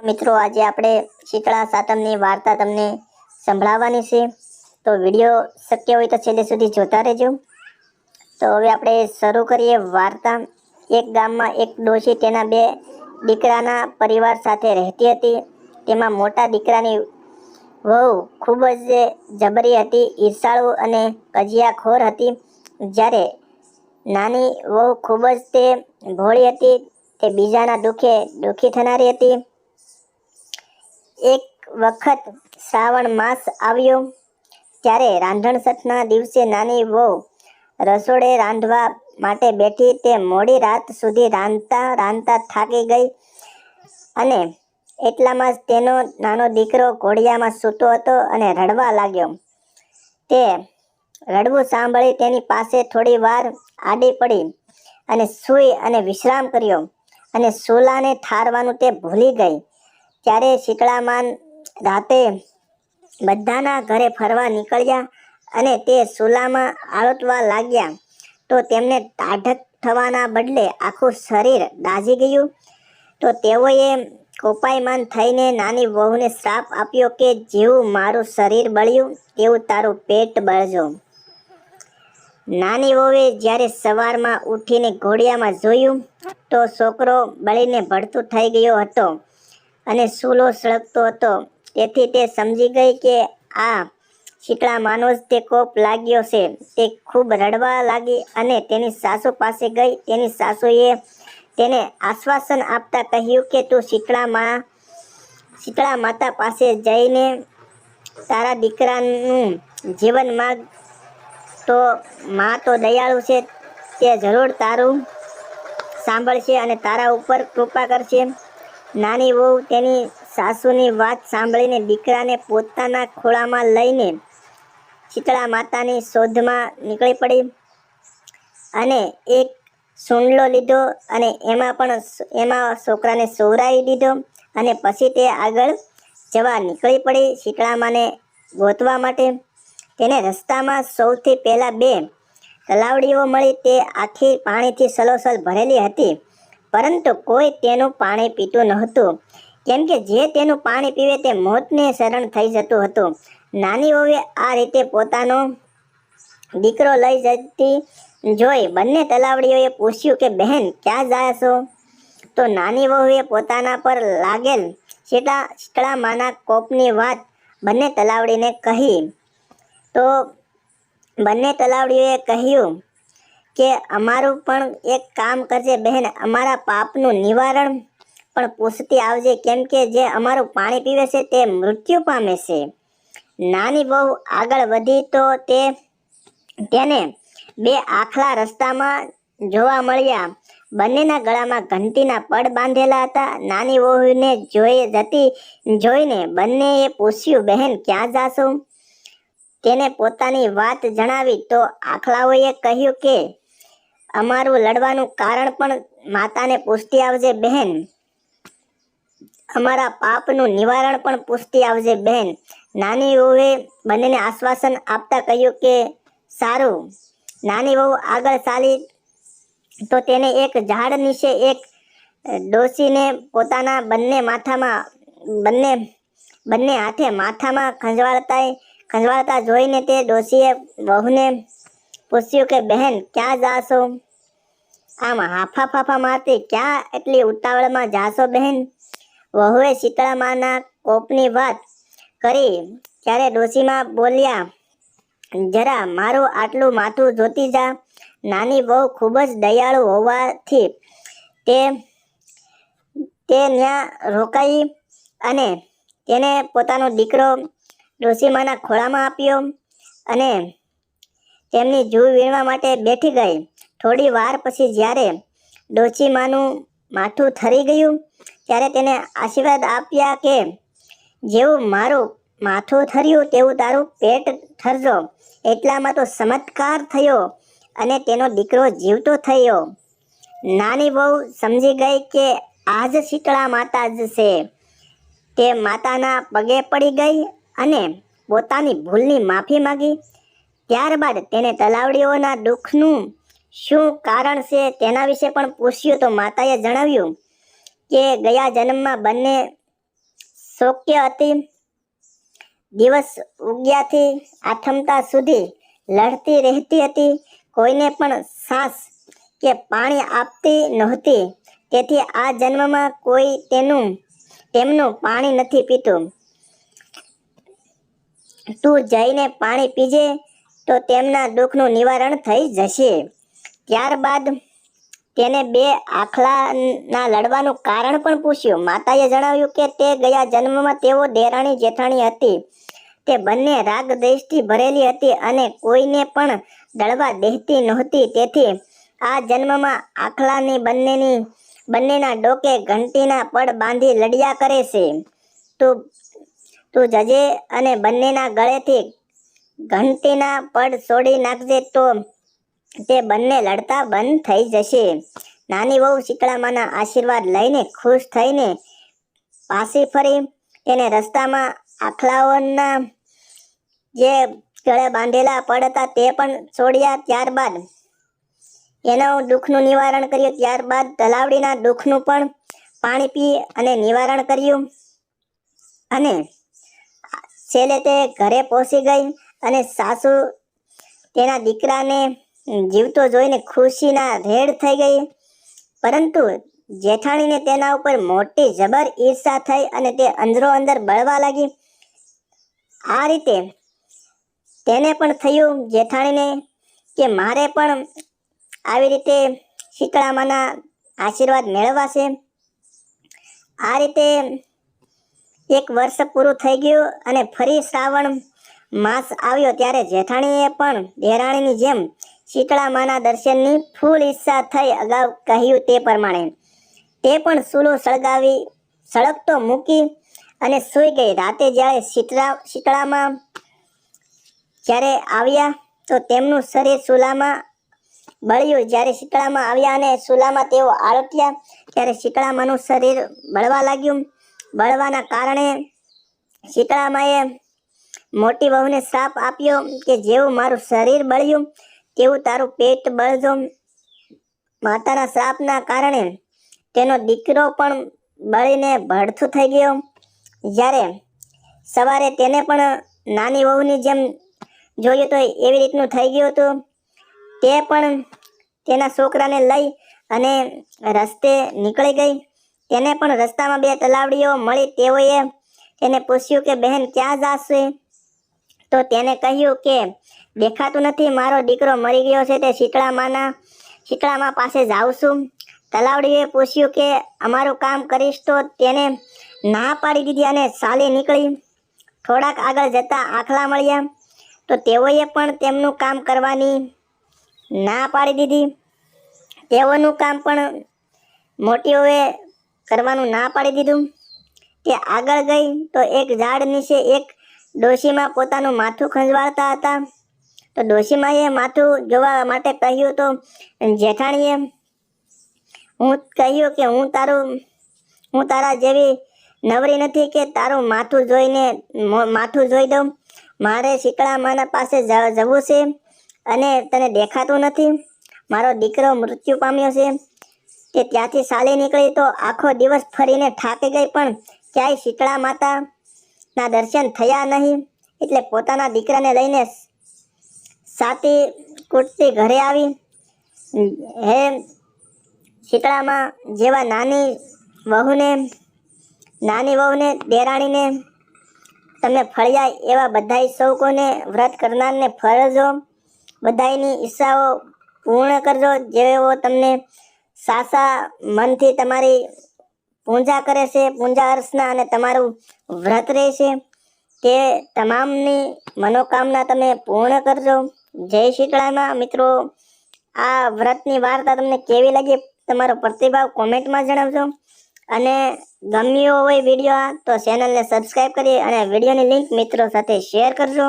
મિત્રો, આજે આપણે શીતળા સાતમની વાર્તા તમને સંભળાવવાની છે, તો વિડીયો શક્ય હોય તો છેલ્લે સુધી જોતા રહેજો। તો હવે આપણે શરૂ કરીએ વાર્તા। એક ગામમાં એક ડોશી તેના બે દીકરાના પરિવાર સાથે રહેતી હતી। તેમાં મોટા દીકરાની વહુ ખૂબ જ જબરી હતી, ઈર્ષાળુ અને કજિયાખોર હતી, જ્યારે નાની વહુ ખૂબ જ તે ભોળી હતી, તે બીજાના દુઃખે દુઃખી થનારી હતી। એક વખત શ્રાવણ માસ આવ્યો ત્યારે રાંધણસઠના દિવસે નાની વહુ રસોડે રાંધવા માટે બેઠી। તે મોડી રાત સુધી રાંધતા રાંધતા થાકી ગઈ અને એટલામાં જ તેનો નાનો દીકરો ઘોડિયામાં સૂતો હતો અને રડવા લાગ્યો। તે રડવું સાંભળી તેની પાસે થોડી વાર આડી પડી અને સૂઈ અને વિશ્રામ કર્યો અને સૂલાને ઠારવાનું તે ભૂલી ગઈ। ત્યારે શીતળામાન રાતે બધાના ઘરે ફરવા નીકળ્યા અને તે સૂલામાં આળોટવા લાગ્યા તો તેમને ટાઢક થવાના બદલે આખું શરીર દાઝી ગયું। તો તેઓએ કોપાયમાન થઈને નાની વહુને શ્રાપ આપ્યો કે જેવું મારું શરીર બળ્યું તેવું તારું પેટ બળજો। નાની વહુએ જ્યારે સવારમાં ઉઠીને ઘોડિયામાં જોયું તો છોકરો બળીને ભડતું થઈ ગયો હતો અને સૂલો સળગતો હતો। તેથી તે સમજી ગઈ કે આ શીતળામાનો જ તે કોપ લાગ્યો છે। તે ખૂબ રડવા લાગી અને તેની સાસુ પાસે ગઈ। તેની સાસુએ તેને આશ્વાસન આપતા કહ્યું કે તું શીતળા માતા પાસે જઈને તારા દીકરાનું જીવન માંગ, તો માં તો દયાળુ છે, તે જરૂર તારું સાંભળશે અને તારા ઉપર કૃપા કરશે। નાની વહુ તેની સાસુની વાત સાંભળીને દીકરાને પોતાના ખોળામાં લઈને શીતળા માતાની શોધમાં નીકળી પડી અને એક સુંડલો લીધો અને એમાં છોકરાને સુવડાવી દીધો અને પછી તે આગળ જવા નીકળી પડી શીતળામાને ગોતવા માટે। તેને રસ્તામાં સૌથી પહેલાં બે તલાવડીઓ મળી। તે આખી પાણીથી સલોસલ ભરેલી હતી, પરંતુ કોઈ તેનું પાણી પીતું નહોતું, કેમ કે જે તેનું પાણી પીવે તે મોતને શરણ થઈ જતું હતું। નાની વહુએ આ રીતે પોતાનો દીકરો લઈ જતી જોઈ બંને તલાવડીઓએ પૂછ્યું કે બહેન ક્યાં જાય છો? તો નાની વહુએ પોતાના પર લાગેલ શીતળામાના કોપની વાત બંને તલાવડીને કહી। તો બંને તલાવડીઓએ કહ્યું કે અમારું પણ એક કામ કરજે બહેન, અમારા પાપનું નિવારણ પણ પૂછતી આવજે, કેમ કે જે અમારું પાણી પીવે છે તે મૃત્યુ પામે છે। નાની વહુ આગળ વધી તો તેને બે આખલા રસ્તામાં જોવા મળ્યા। બંનેના ગળામાં ઘંટીના પડ બાંધેલા હતા। નાની વહુને જોઈને બંનેએ પૂછ્યું બહેન ક્યાં જાશો? તેને પોતાની વાત જણાવી તો આખલાઓએ કહ્યું કે અમારું લડવાનું કારણ પણ માતાને પૂછતી આવજે બહેન, અમારા પાપનું નિવારણ પણ પૂછતી આવજે બહેન। નાની વહુએ બંનેને આશ્વાસન આપતા કહ્યું કે સારું। નાની વહુ આગળ ચાલી તો તેને એક ઝાડ નીચે એક ડોશીને પોતાના બંને હાથે માથામાં ખંજવાળતા જોઈને તે ડોશીએ વહુને પૂછ્યું કે બહેન ક્યાં જાશો? આમ હાફા ફાફા મારતી ક્યાં એટલી ઉતાવળમાં જાશો બહેન? વહુએ શીતળામાના કોપની વાત કરી ત્યારે ડોશીમાં બોલ્યા જરા મારું આટલું માથું જોતી જા। નાની વહુ ખૂબ જ દયાળુ હોવાથી તે ત્યાં રોકાઈ અને તેને પોતાનો દીકરો ડોશીમાના ખોળામાં આપ્યો અને તેમની જૂ વીણવા માટે બેઠી ગઈ। થોડી વાર પછી જ્યારે ડોશીમાનું માથું થરી ગયું ત્યારે તેને આશીર્વાદ આપ્યા કે જેવું મારું માથું થર્યું તેવું તારું પેટ ઠરજો। એટલામાં તો ચમત્કાર થયો અને તેનો દીકરો જીવતો થયો। નાની વહુ સમજી ગઈ કે આ જ શીતળા માતા જ છે। તે માતાના પગે પડી ગઈ અને પોતાની ભૂલની માફી માંગી। ત્યારબાદ તેને તલાવડીઓના દુઃખનું શું કારણ છે તેના વિશે પણ પૂછ્યું તો માતાએ જણાવ્યું કે ગયા જન્મમાં બંને શોક્ય હતી. દિવસ ઉગ્યાથી આથમતા સુધી લડતી રહેતી હતી. કોઈને પણ શ્વાસ કે પાણી આપતી નહોતી. તેથી આ જન્મમાં કોઈ તેમનું પાણી નથી પીતું. તું જઈને પાણી પીજે તો તેમના દુઃખનું નિવારણ થઈ જશે. ત્યારબાદ તેને બે આખલાના લડવાનું કારણ પણ પૂછ્યું. માતાએ જણાવ્યું કે તે ગયા જન્મમાં તેઓ દેરાણી જેઠાણી હતી. તે બંને રાગ દ્વેષથી ભરેલી હતી અને કોઈને પણ દળવા દેતી નહોતી. તેથી આ જન્મમાં આખલાની બંનેના ડોકે ઘંટીના પડ બાંધી લડ્યા કરે છે. તું જજે અને બંનેના ગળેથી ઘંટીના પડ છોડી નાખજે તો તે બંને લડતા બંધ થઈ જશે. નાની વહુ શીતળામાના આશીર્વાદ લઈને ખુશ થઈને પાછી ફરી. તેને રસ્તામાં આખલાઓના જે ગળે બાંધેલા પડ હતા તે પણ છોડ્યા. ત્યારબાદ એનું દુઃખનું નિવારણ કર્યું. ત્યારબાદ તલાવડીના દુઃખનું પણ પાણી પી અને નિવારણ કર્યું. અને છેલ્લે તે ઘરે પહોંચી ગઈ અને સાસુ તેના દીકરાને જીવતો જોઈને ખુશીના રેડ થઈ ગઈ. પરંતુ જેઠાણીને તેના ઉપર મોટી જબર ઈર્ષા થઈ અને તે અંદરો અંદર બળવા લાગી. આ રીતે તેને પણ થયું જેઠાણીને કે મારે પણ આવી રીતે શીતળામાના આશીર્વાદ મેળવવા છે. આ રીતે એક વર્ષ પૂરું થઈ ગયું અને ફરી શ્રાવણ માસ આવ્યો. ત્યારે જેઠાણીએ પણ દેરાણીની જેમ શીતળામાના દર્શનની ફૂલ ઈચ્છા થઈ. અગાઉ કહ્યું તે પ્રમાણે તે પણ ચૂલો સળગતો મૂકી અને સૂઈ ગઈ. રાતે જ્યારે શીતળામાં જ્યારે આવ્યા તો તેમનું શરીર ચૂલામાં બળ્યું. જ્યારે શીતળામાં આવ્યા અને ચૂલામાં તેઓ આળોટ્યા ત્યારે શીતળામાનું શરીર બળવા લાગ્યું. બળવાના કારણે શીતળામાએ મોટી વહુને શ્રાપ આપ્યો કે જેવું મારું શરીર બળ્યું તેવું તારું પેટ બળજો. માતાના શ્રાપના કારણે તેનો દીકરો પણ બળીને ભડથું થઈ ગયો. જ્યારે સવારે તેને પણ નાની વહુની જેમ જોયું તો એવી રીતનું થઈ ગયું હતું. તે પણ તેના છોકરાને લઈ અને રસ્તે નીકળી ગઈ. તેને પણ રસ્તામાં બે તલાવડીઓ મળી. તેઓએ તેને પૂછ્યું કે બહેન ક્યાં જાશે? તો તેને કહ્યું કે દેખાતું નથી, મારો દીકરો મરી ગયો છે, તે શીતળામાં પાસે જાઉં છું. તલાવડીએ પૂછ્યું કે અમારું કામ કરીશ? તો તેને ના પાડી દીધી અને ચાલી નીકળી. થોડાક આગળ જતા આખલા મળ્યા તો તેઓએ પણ તેમનું કામ કરવાની ના પાડી દીધી. તેઓનું કામ પણ મોટીઓએ કરવાનું ના પાડી દીધું. તે આગળ ગઈ તો એક ઝાડ નીચે એક ડોશીમાં પોતાનું માથું ખંજવાળતા હતા. તો ડોશીમાએ માથું જોવા માટે કહ્યું તો જેઠાણીએ કહ્યું કે હું તારા જેવી નવરી નથી કે તારું માથું જોઈ દઉં. મારે શીતળામાના પાસે જવું છે અને તને દેખાતું નથી. મારો દીકરો મૃત્યુ પામ્યો છે. તે ત્યાંથી ચાલી નીકળી તો આખો દિવસ ફરીને થાકી ગઈ પણ ક્યાંય શીતળા માતાના દર્શન થયા નહીં. એટલે પોતાના દીકરાને લઈને સાતી કૂટતી ઘરે આવી. હે શીતળામાં જેવા નાની વહુને દેરાણીને તમે ફળ્યા એવા બધાય સૌકોને વ્રત કરનારને ફળજો. બધાયની ઈચ્છાઓ પૂર્ણ કરજો. જેઓ તમને સાચા મનથી તમારી પૂજા કરે છે, પૂજા અર્ચના અને તમારું વ્રત રહેશે, તે તમામની મનોકામના તમે પૂર્ણ કરજો. જય શીતળામાં. મિત્રો, આ વ્રતની વાર્તા તમને કેવી લાગી તમારો પ્રતિભાવ કોમેન્ટમાં જણાવજો. અને ગમ્યો હોય વિડીયો તો ચેનલને સબસ્ક્રાઈબ કરી અને વિડીયોની લિંક મિત્રો સાથે શેર કરજો.